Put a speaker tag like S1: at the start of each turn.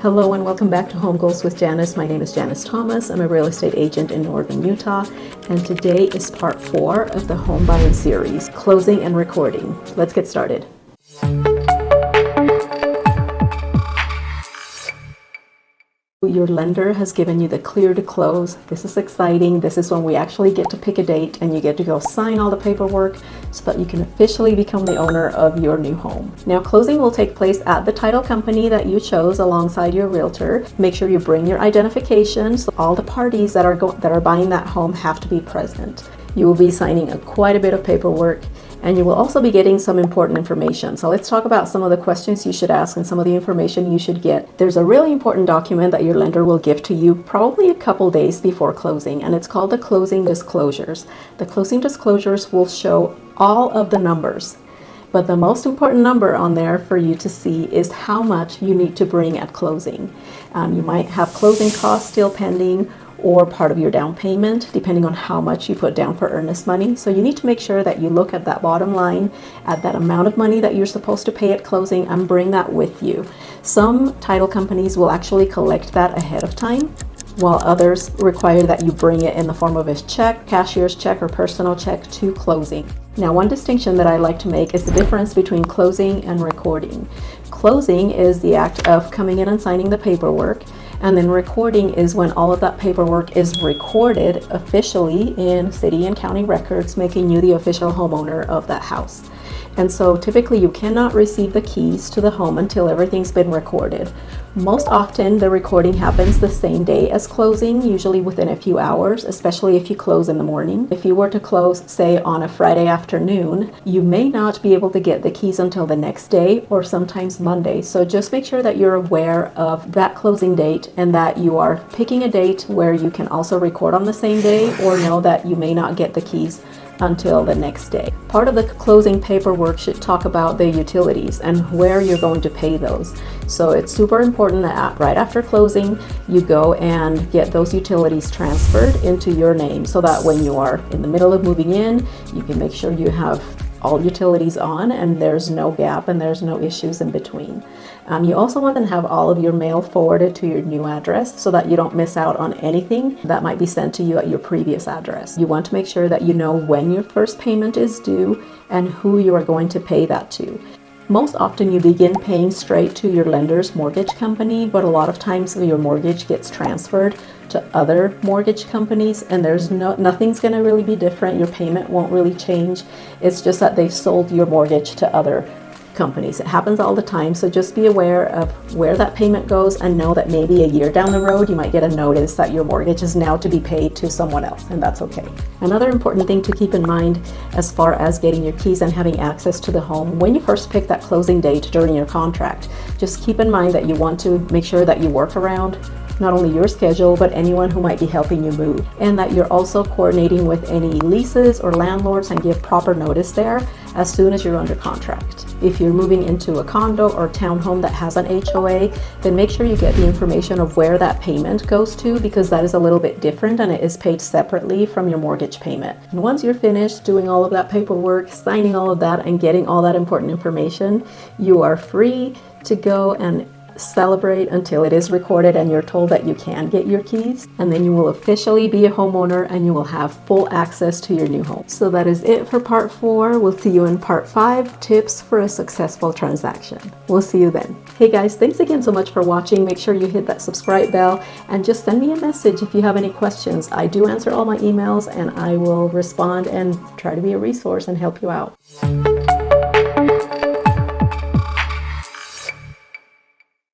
S1: Hello and welcome back to Home Goals with Janice. My name is Janice Thomas. I'm a real estate agent in Northern Utah, and today is part 4 of the home buying series, closing and recording. Let's get started. Your lender has given you the clear to close. This is exciting. This is when we actually get to pick a date and you get to go sign all the paperwork so that you can officially become the owner of your new home. Now, closing will take place at the title company that you chose alongside your realtor. Make sure you bring your identification, so all the parties that are buying that home have to be present. You will be signing quite a bit of paperwork, and you will also be getting some important information. So let's talk about some of the questions you should ask and some of the information you should get. There's a really important document that your lender will give to you probably a couple days before closing, and it's called the closing disclosures. The closing disclosures will show all of the numbers, but the most important number on there for you to see is how much you need to bring at closing. You might have closing costs still pending, or part of your down payment, depending on how much you put down for earnest money. So you need to make sure that you look at that bottom line, at that amount of money that you're supposed to pay at closing, and bring that with you. Some title companies will actually collect that ahead of time, while others require that you bring it in the form of a check, cashier's check, or personal check to closing. Now, one distinction that I like to make is the difference between closing and recording. Closing is the act of coming in and signing the paperwork, and then recording is when all of that paperwork is recorded officially in city and county records, making you the official homeowner of that house. And so typically you cannot receive the keys to the home until everything's been recorded. Most often the recording happens the same day as closing, usually within a few hours, especially if you close in the morning. If you were to close, say, on a Friday afternoon, you may not be able to get the keys until the next day or sometimes Monday. So just make sure that you're aware of that closing date and that you are picking a date where you can also record on the same day, or know that you may not get the keys until the next day. Part of the closing paperwork should talk about the utilities and where you're going to pay those. So it's super important that right after closing, you go and get those utilities transferred into your name, so that when you are in the middle of moving in, you can make sure you have all utilities on and there's no gap and there's no issues in between. You also want to have all of your mail forwarded to your new address so that you don't miss out on anything that might be sent to you at your previous address. You want to make sure that you know when your first payment is due and who you are going to pay that to. Most often you begin paying straight to your lender's mortgage company, but a lot of times your mortgage gets transferred to other mortgage companies, and nothing's going to really be different. Your payment won't really change. It's just that they've sold your mortgage to other companies. It happens all the time, so just be aware of where that payment goes, and know that maybe a year down the road you might get a notice that your mortgage is now to be paid to someone else, and that's okay. Another important thing to keep in mind as far as getting your keys and having access to the home, when you first pick that closing date during your contract, just keep in mind that you want to make sure that you work around not only your schedule, but anyone who might be helping you move, and that you're also coordinating with any leases or landlords and give proper notice there as soon as you're under contract. If you're moving into a condo or townhome that has an HOA, then make sure you get the information of where that payment goes to, because that is a little bit different and it is paid separately from your mortgage payment. And once you're finished doing all of that paperwork, signing all of that, and getting all that important information, you are free to go and celebrate until it is recorded and you're told that you can get your keys, and then you will officially be a homeowner and you will have full access to your new home. So that is it for part 4. We'll see you in part 5, tips for a successful transaction. We'll see you then. Hey guys, thanks again so much for watching. Make sure you hit that subscribe bell and just send me a message if you have any questions. I do answer all my emails and I will respond and try to be a resource and help you out.